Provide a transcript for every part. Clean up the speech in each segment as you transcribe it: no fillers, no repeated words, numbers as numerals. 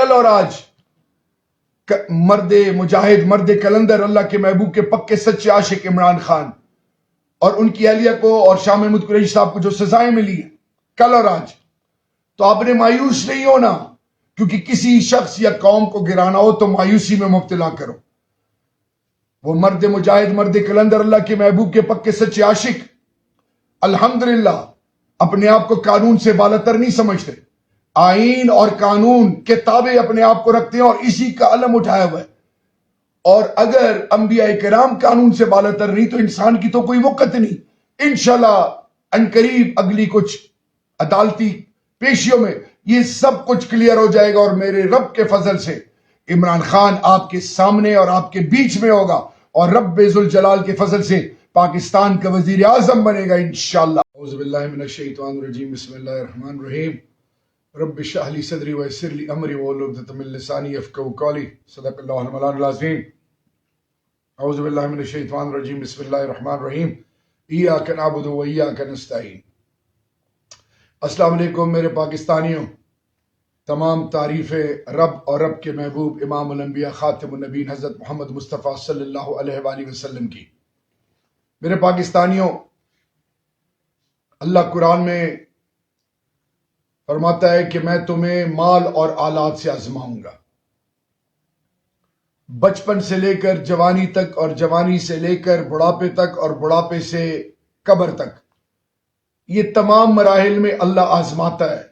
کل اور آج مرد مجاہد، مرد کلندر، اللہ کے محبوب کے پکے سچے عاشق عمران خان اور ان کی اہلیہ کو اور شاہ محمود قریشی صاحب کو جو سزائیں ملی ہیں کل اور آج، تو آپ نے مایوس نہیں ہونا، کیونکہ کسی شخص یا قوم کو گرانا ہو تو مایوسی میں مبتلا کرو۔ وہ مرد مجاہد، مرد کلندر، اللہ کے محبوب کے پکے سچے عاشق الحمدللہ اپنے آپ کو قانون سے بالاتر نہیں سمجھتے، آئین اور قانون کے تابع اپنے آپ کو رکھتے ہیں اور اسی کا علم اٹھایا ہوا ہے۔ اور اگر انبیاء کرام قانون سے بالاتر نہیں تو انسان کی تو کوئی وقت نہیں۔ انشاءاللہ عنقریب اگلی کچھ عدالتی پیشیوں میں یہ سب کچھ کلیئر ہو جائے گا، اور میرے رب کے فضل سے عمران خان آپ کے سامنے اور آپ کے بیچ میں ہوگا، اور رب ذوالجلال کے فضل سے پاکستان کا وزیر اعظم بنے گا انشاءاللہ۔ اعوذ باللہ من الشیطان الرجیم، بسم اللہ الرحمن الرحیم۔ رب اشرح لی صدری ویسر لی امری واحلل عقدۃ من لسانی یفقہوا قولی، صدق اللہ المولانا العظیم۔ اعوذ باللہ من الشیطان الرجیم، بسم اللہ الرحمن الرحیم۔ ایاک نعبد و ایاک نستعین۔ السلام علیکم میرے پاکستانیوں، تمام تعریفیں رب اور رب کے محبوب امام الانبیاء خاتم النبیین حضرت محمد مصطفیٰ صلی اللہ علیہ وآلہ وسلم کی۔ میرے پاکستانیوں، اللہ قرآن میں فرماتا ہے کہ میں تمہیں مال اور آلات سے آزماؤں گا، بچپن سے لے کر جوانی تک، اور جوانی سے لے کر بڑھاپے تک، اور بڑھاپے سے قبر تک۔ یہ تمام مراحل میں اللہ آزماتا ہے،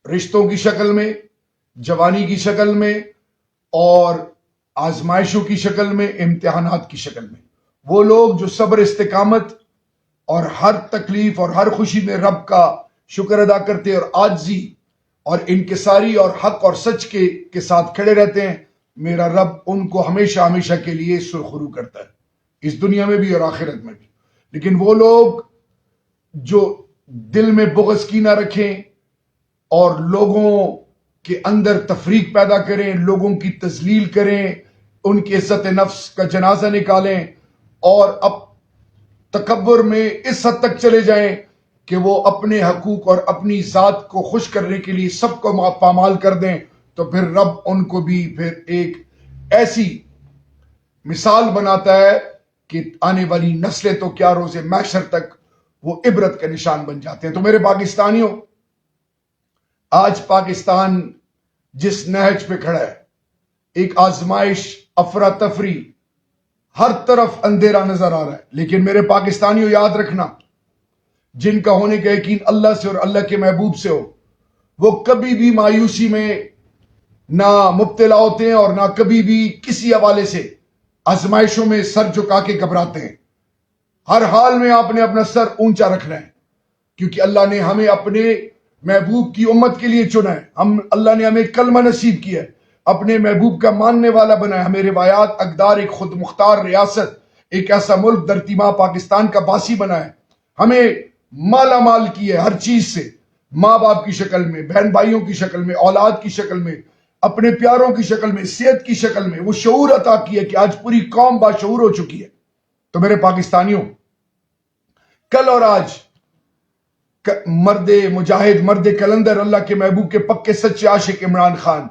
رشتوں کی شکل میں، جوانی کی شکل میں، اور آزمائشوں کی شکل میں، امتحانات کی شکل میں۔ وہ لوگ جو صبر، استقامت اور ہر تکلیف اور ہر خوشی میں رب کا شکر ادا کرتے اور عاجزی اور انکساری اور حق اور سچ کے ساتھ کھڑے رہتے ہیں، میرا رب ان کو ہمیشہ ہمیشہ کے لیے سرخرو کرتا ہے، اس دنیا میں بھی اور آخرت میں بھی۔ لیکن وہ لوگ جو دل میں بغض کینہ رکھیں اور لوگوں کے اندر تفریق پیدا کریں، لوگوں کی تذلیل کریں، ان کی عزت نفس کا جنازہ نکالیں، اور اب تکبر میں اس حد تک چلے جائیں کہ وہ اپنے حقوق اور اپنی ذات کو خوش کرنے کے لیے سب کو پامال کر دیں، تو پھر رب ان کو بھی پھر ایک ایسی مثال بناتا ہے کہ آنے والی نسلیں تو کیا روز محشر تک وہ عبرت کا نشان بن جاتے ہیں۔ تو میرے پاکستانیوں، آج پاکستان جس نہج پہ کھڑا ہے، ایک آزمائش، افراتفری، ہر طرف اندھیرا نظر آ رہا ہے، لیکن میرے پاکستانیوں یاد رکھنا، جن کا ہونے کا یقین اللہ سے اور اللہ کے محبوب سے ہو، وہ کبھی بھی مایوسی میں نہ مبتلا ہوتے ہیں اور نہ کبھی بھی کسی حوالے سے آزمائشوں میں سر جھکا کے گھبراتے ہیں۔ ہر حال میں آپ نے اپنا سر اونچا رکھنا ہے، کیونکہ اللہ نے ہمیں اپنے محبوب کی امت کے لیے چنا ہے۔ اللہ نے ہمیں کلمہ نصیب کیا ہے، اپنے محبوب کا ماننے والا بنا ہے، ہمیں روایات، اقدار، ایک خود مختار ریاست، ایک ایسا ملک دھرتی ماں پاکستان کا باسی بنا ہے، ہمیں مالا مال کی ہے ہر چیز سے، ماں باپ کی شکل میں، بہن بھائیوں کی شکل میں، اولاد کی شکل میں، اپنے پیاروں کی شکل میں، صحت کی شکل میں، وہ شعور عطا کی ہے کہ آج پوری قوم باشعور ہو چکی ہے۔ تو میرے پاکستانیوں، کل اور آج مرد مجاہد، مرد کلندر، اللہ کے محبوب کے پکے سچے عاشق عمران خان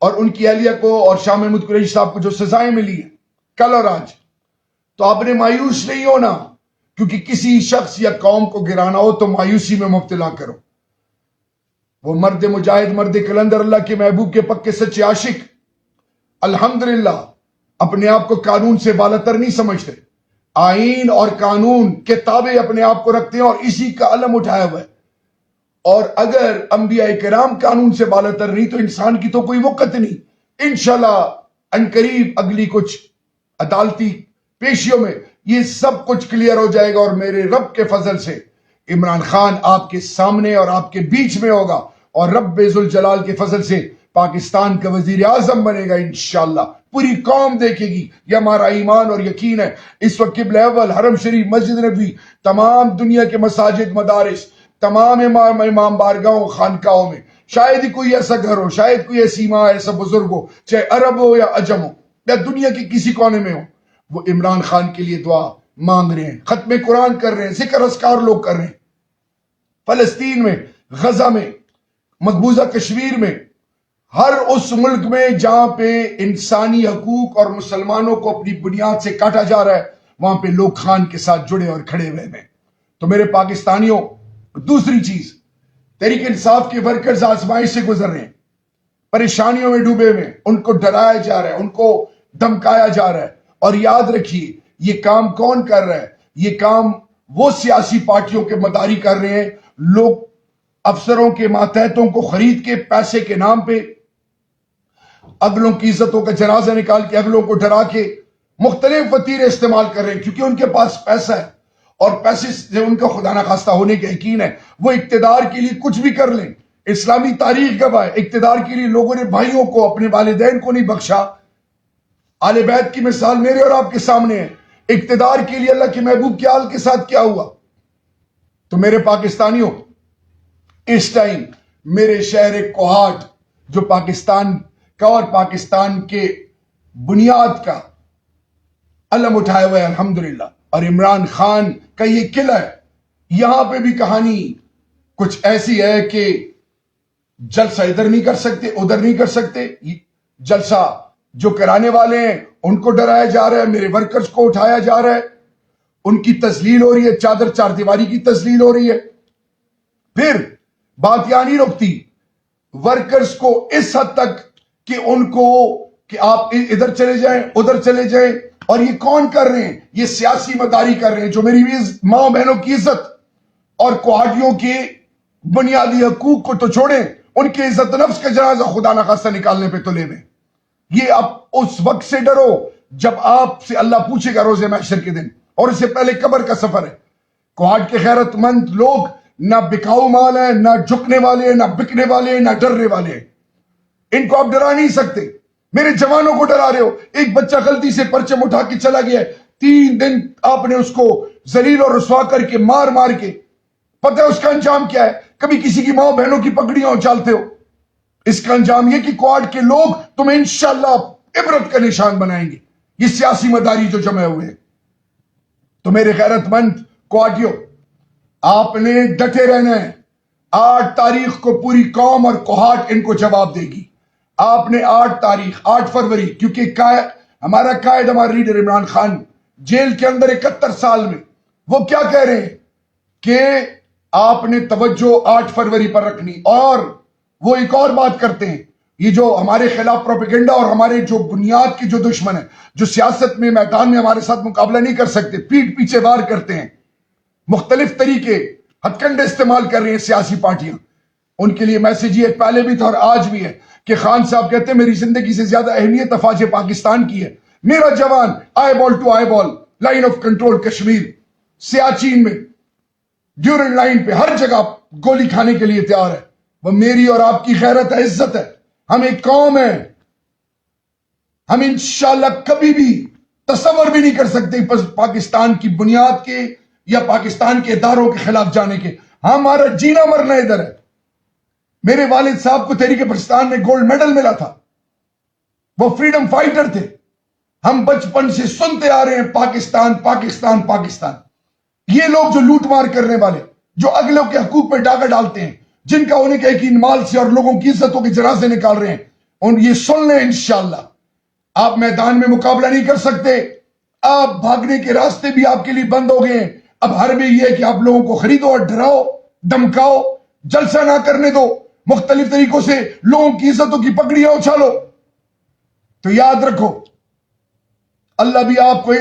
اور ان کی اہلیہ کو اور شاہ محمود قریشی صاحب کو جو سزائیں ملی ہیں کل اور آج، تو آپ نے مایوس نہیں ہونا، کیونکہ کسی شخص یا قوم کو گرانا ہو تو مایوسی میں مبتلا کرو۔ وہ مرد مجاہد، مرد کلندر، اللہ کے محبوب کے پکے سچے عاشق الحمدللہ اپنے آپ کو قانون سے بالاتر نہیں سمجھتے، آئین اور قانون کے تابع اپنے آپ کو رکھتے ہیں اور اسی کا علم اٹھایا ہوا ہے۔ اور اگر انبیاء کرام قانون سے بالاتر نہیں تو انسان کی تو کوئی وقت نہیں۔ انشاءاللہ عنقریب اگلی کچھ عدالتی پیشیوں میں یہ سب کچھ کلیئر ہو جائے گا، اور میرے رب کے فضل سے عمران خان آپ کے سامنے اور آپ کے بیچ میں ہوگا، اور رب ذوالجلال کے فضل سے پاکستان کا وزیر اعظم بنے گا انشاءاللہ۔ پوری قوم دیکھے گی، یہ ہمارا ایمان اور یقین ہے۔ اس وقت قبلہ اول، حرم شریف، مسجد نبوی، تمام دنیا کے مساجد، مدارس، تمام امام بارگاہوں، خانقاہوں میں شاید ہی کوئی ایسا گھر ہو، شاید کوئی ایسی ماں، ایسا بزرگ ہو، چاہے عرب ہو یا عجم ہو یا دنیا کے کسی کونے میں ہو، وہ عمران خان کے لیے دعا مانگ رہے ہیں، ختم قرآن کر رہے ہیں، ذکر اذکار لوگ کر رہے ہیں۔ فلسطین میں، غزہ میں، مقبوضہ کشمیر میں، ہر اس ملک میں جہاں پہ انسانی حقوق اور مسلمانوں کو اپنی بنیاد سے کاٹا جا رہا ہے وہاں پہ لوگ خان کے ساتھ جڑے اور کھڑے ہوئے ہیں. تو میرے پاکستانیوں، دوسری چیز، تحریک انصاف کے ورکرز آزمائش سے گزر رہے ہیں، پریشانیوں میں ڈوبے ہوئے ہیں، ان کو ڈرایا جا رہا ہے، ان کو دھمکایا جا رہا ہے. اور یاد رکھیے یہ کام کون کر رہا ہے؟ یہ کام وہ سیاسی پارٹیوں کے مداری کر رہے ہیں. لوگ افسروں کے ماتحتوں کو خرید کے پیسے کے نام پہ اگلوں کی عزتوں کا جنازہ نکال کے اگلوں کو ڈرا کے مختلف وتیرے استعمال کر رہے ہیں، کیونکہ ان کے پاس پیسہ ہے اور پیسے سے ان کا خدا نخواستہ ہونے کا یقین ہے. وہ اقتدار کے لیے کچھ بھی کر لیں. اسلامی تاریخ گواہ ہے، اقتدار کے لیے لوگوں نے بھائیوں کو، اپنے والدین کو نہیں بخشا. آل بیت کی مثال میرے اور آپ کے سامنے ہے. اقتدار کے لیے اللہ کے محبوب کے آل کے ساتھ کیا ہوا؟ تو میرے پاکستانیوں، اس ٹائم میرے شہر کوہاٹ جو پاکستان کا اور پاکستان کے بنیاد کا علم اٹھائے ہوئے الحمدللہ، اور عمران خان کا یہ قلعہ ہے، یہاں پہ بھی کہانی کچھ ایسی ہے کہ جلسہ ادھر نہیں کر سکتے، ادھر نہیں کر سکتے. جلسہ جو کرانے والے ہیں ان کو ڈرایا جا رہا ہے، میرے ورکرز کو اٹھایا جا رہا ہے، ان کی تذلیل ہو رہی ہے، چادر چار دیواری کی تذلیل ہو رہی ہے. پھر بات یہاں نہیں رکتی، ورکرز کو اس حد تک کہ ان کو کہ آپ ادھر چلے جائیں ادھر چلے جائیں. اور یہ کون کر رہے ہیں؟ یہ سیاسی مداری کر رہے ہیں جو میری ماں بہنوں کی عزت اور کوہاٹیوں کے بنیادی حقوق کو تو چھوڑیں، ان کے عزت نفس کا جنازہ خدا نخواستہ نکالنے پہ تلے ہوئے. یہ اب اس وقت سے ڈرو جب آپ سے اللہ پوچھے گا روز محشر کے دن، اور اس سے پہلے قبر کا سفر ہے. کوہاٹ کے غیرت مند لوگ نہ بکاؤ مال ہیں، نہ جھکنے والے ہیں، نہ بکنے والے ہیں، نہ ڈرنے والے ہیں. ان کو آپ ڈرا نہیں سکتے. میرے جوانوں کو ڈرا رہے ہو. ایک بچہ غلطی سے پرچم اٹھا کے چلا گیا ہے، 3 دن آپ نے اس کو ذلیل اور رسوا کر کے مار مار کے، پتہ ہے اس کا انجام کیا ہے؟ کبھی کسی کی ماں بہنوں کی پگڑیاں اچھالتے ہو. اس کا انجام یہ کہ کوہاٹ کے لوگ تمہیں انشاءاللہ عبرت کا نشان بنائیں گے. یہ سیاسی مداری جو جمع ہوئے ہیں. تو میرے غیرت مند کوہاٹیوں، آپ نے ڈٹے رہنا ہے. 8 تاریخ کو پوری قوم اور کوہاٹ ان کو جواب دے گی. آپ نے 8 فروری، کیونکہ ہمارا قائد، ہمارا لیڈر عمران خان جیل کے اندر 71 سال میں، وہ کیا کہہ رہے ہیں کہ آپ نے توجہ 8 فروری پر رکھنی. اور وہ ایک اور بات کرتے ہیں، یہ جو ہمارے خلاف پروپیگنڈا اور ہمارے جو بنیاد کے جو دشمن ہیں، جو سیاست میں میدان میں ہمارے ساتھ مقابلہ نہیں کر سکتے، پیٹ پیچھے وار کرتے ہیں، مختلف طریقے ہتھ کنڈے استعمال کر رہی ہیں سیاسی پارٹیاں. ان کے لیے میسج یہ پہلے بھی تھا اور آج بھی ہے کہ خان صاحب کہتے ہیں میری زندگی سے زیادہ اہمیت افواج پاکستان کی ہے. میرا جوان eyeball to eyeball, line of control Kashmir, Siachen میں ڈیورنڈ لائن پہ ہر جگہ گولی کھانے کے لیے تیار ہے. وہ میری اور آپ کی غیرت ہے، عزت ہے. ہم ایک قوم ہے، ہم انشاءاللہ کبھی بھی تصور بھی نہیں کر سکتے پاکستان کی بنیاد کے یا پاکستان کے اداروں کے خلاف جانے کے. ہمارا جینا مرنا ادھر ہے. میرے والد صاحب کو تحریک پاکستان میں گولڈ میڈل ملا تھا، وہ فریڈم فائٹر تھے. ہم بچپن سے سنتے آ رہے ہیں پاکستان پاکستان پاکستان. یہ لوگ جو لوٹ مار کرنے والے، جو اگلوں کے حقوق پہ ڈاکہ ڈالتے ہیں، جن کا ہونے کا یقین مال سے اور لوگوں کی عزتوں کے جنازے نکال رہے ہیں، ان یہ سن لیں انشاءاللہ آپ میدان میں مقابلہ نہیں کر سکتے. آپ بھاگنے کے راستے بھی آپ کے لیے بند ہو گئے ہیں. اب ہر میں یہ ہے کہ آپ لوگوں کو خریدو اور ڈراؤ، دمکاؤ، جلسہ نہ کرنے دو، مختلف طریقوں سے لوگوں کی عزتوں کی پگڑیاں اچھالو. تو یاد رکھو اللہ بھی آپ کو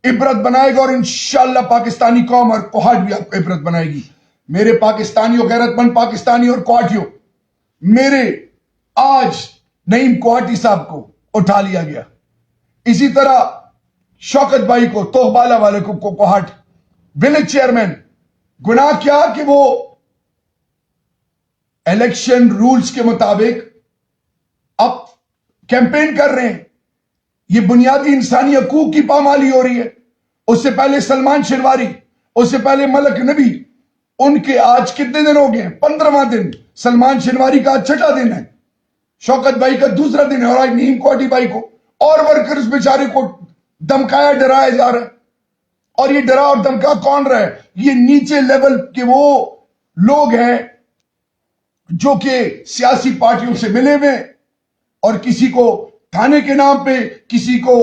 عبرت بنائے گا، اور انشاءاللہ پاکستانی قوم اور کوہاٹ بھی آپ کو عبرت بنائے گی. میرے پاکستانیوں، غیرت مند پاکستانی اور کوہاٹیوں، میرے آج نعیم کوہاٹی صاحب کو اٹھا لیا گیا، اسی طرح شوکت بھائی کو، توہبالہ والے کو کوہاٹ ولیج چیئرمین. گناہ کیا کہ وہ الیکشن رولز کے مطابق اب کیمپین کر رہے ہیں. یہ بنیادی انسانی حقوق کی پامالی ہو رہی ہے. اس سے پہلے سلمان شنواری، اس سے پہلے ملک نبی، ان کے آج کتنے دن ہو گئے؟ 15واں دن. سلمان شنواری کا 6واں دن ہے، شوکت بھائی کا 2واں دن ہے، اور آج نعیم کوہاٹی بھائی کو اور ورکرز بیچارے کو دمکایا ڈرایا جا رہا ہے. اور یہ ڈرا اور دمکا کون رہا ہے؟ یہ نیچے لیول کے وہ لوگ ہیں جو کہ سیاسی پارٹیوں سے ملے ہوئے، اور کسی کو تھانے کے نام پہ، کسی کو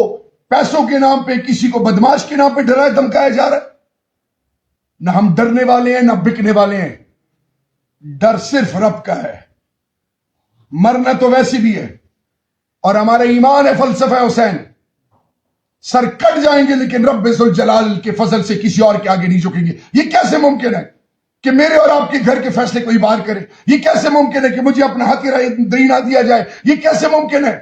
پیسوں کے نام پہ، کسی کو بدماش کے نام پہ ڈرایا دھمکایا جا رہا ہے. نہ ہم ڈرنے والے ہیں نہ بکنے والے ہیں. ڈر صرف رب کا ہے. مرنا تو ویسے بھی ہے، اور ہمارا ایمان ہے فلسفہ حسین، سر کٹ جائیں گے لیکن رب ذوالجلال کے فضل سے کسی اور کے آگے نہیں جھکیں گے. یہ کیسے ممکن ہے کہ میرے اور آپ کے گھر کے فیصلے کوئی بار کرے؟ یہ کیسے ممکن ہے کہ مجھے اپنا حق رائے دہی نہ دیا جائے؟ یہ کیسے ممکن ہے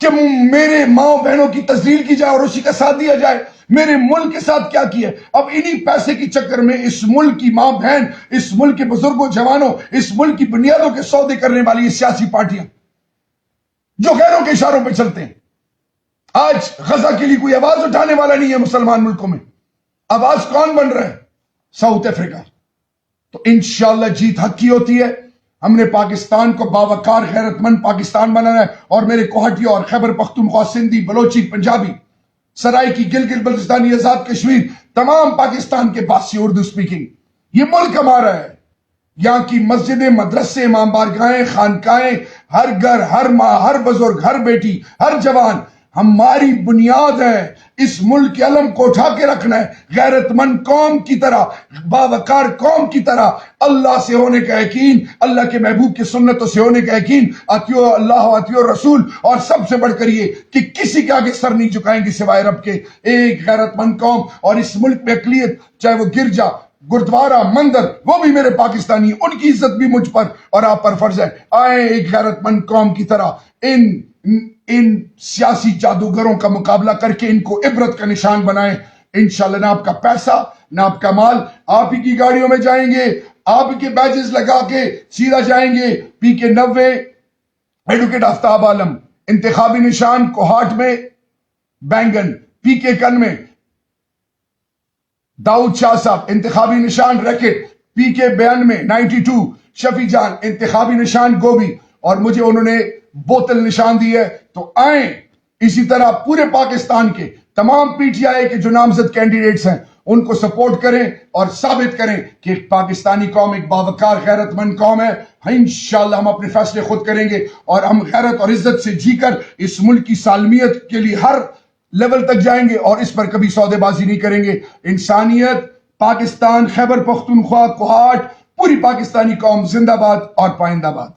کہ میرے ماں بہنوں کی تذلیل کی جائے اور اسی کا ساتھ دیا جائے؟ میرے ملک کے ساتھ کیا کیا ہے؟ اب انہی پیسے کی چکر میں اس ملک کی ماں بہن، اس ملک کے بزرگوں جوانوں، اس ملک کی بنیادوں کے سودے کرنے والی سیاسی پارٹیاں جو غیروں کے اشاروں پہ چلتے ہیں. آج غزہ کے لیے کوئی آواز اٹھانے والا نہیں ہے مسلمان ملکوں میں. آواز کون بن رہا ہے؟ South Africa. تو انشاءاللہ جیت حق کی ہوتی ہے. ہم نے پاکستان کو باوقار غیرت مند پاکستان بنانا ہے، اور میرے کوہٹی اور خیبر پختونخوا، سندھی، بلوچی، پنجابی، سرائی کی، گلگت بلتستانی، آزاد کشمیر، تمام پاکستان کے باسی اردو سپیکنگ. یہ ملک ہمارا ہے. یہاں کی مسجدیں، مدرسے، امام بارگاہیں، خانقاہیں، ہر گھر، ہر ماں، ہر بزرگ، ہر بیٹی، ہر جوان ہماری بنیاد ہے. اس ملک کے علم کو اٹھا کے رکھنا ہے، غیرت مند قوم کی طرح، باوقار قوم کی طرح. اللہ سے ہونے کا یقین، اللہ کے محبوب کی سنتوں سے ہونے کا یقین، اطیعوا اللہ اطیعوا الرسول، اور سب سے بڑھ کر یہ کہ کسی کے آگے سر نہیں جھکائیں گے سوائے رب کے. ایک غیرت مند قوم. اور اس ملک میں اقلیت، چاہے وہ گرجا، گردوارہ، مندر، وہ بھی میرے پاکستانی، ان کی عزت بھی مجھ پر اور آپ پر فرض ہے. آئیں ایک غیرت مند قوم کی طرح ان سیاسی جادوگروں کا مقابلہ کر کے ان کو عبرت کا نشان بنائیں. انشاءاللہ نہ آپ کا پیسہ نہ آپ کا مال، آپ ہی کی گاڑیوں میں جائیں گے، آپ ہی کے بیجز لگا کے سیدھا جائیں گے. PK90 ایڈوکیٹ آفتاب عالم، انتخابی نشان کوہاٹ میں بینگن. PK91 میں داؤد شاہ صاحب، انتخابی نشان ریکٹ. PK92 92 شفیع جان، انتخابی نشان گوبھی. اور مجھے انہوں نے بوتل نشان دی ہے. تو آئیں اسی طرح پورے پاکستان کے تمام PTI کے جو نامزد کینڈیڈیٹس ہیں ان کو سپورٹ کریں اور ثابت کریں کہ پاکستانی قوم ایک باوقار غیرت مند قوم ہے. انشاءاللہ ہم اپنے فیصلے خود کریں گے، اور ہم غیرت اور عزت سے جی کر اس ملک کی سالمیت کے لیے ہر لیول تک جائیں گے، اور اس پر کبھی سودے بازی نہیں کریں گے. انسانیت، پاکستان، خیبر پختونخوا، کوہاٹ، پوری پاکستانی قوم زندہ باد اور پائندہ باد.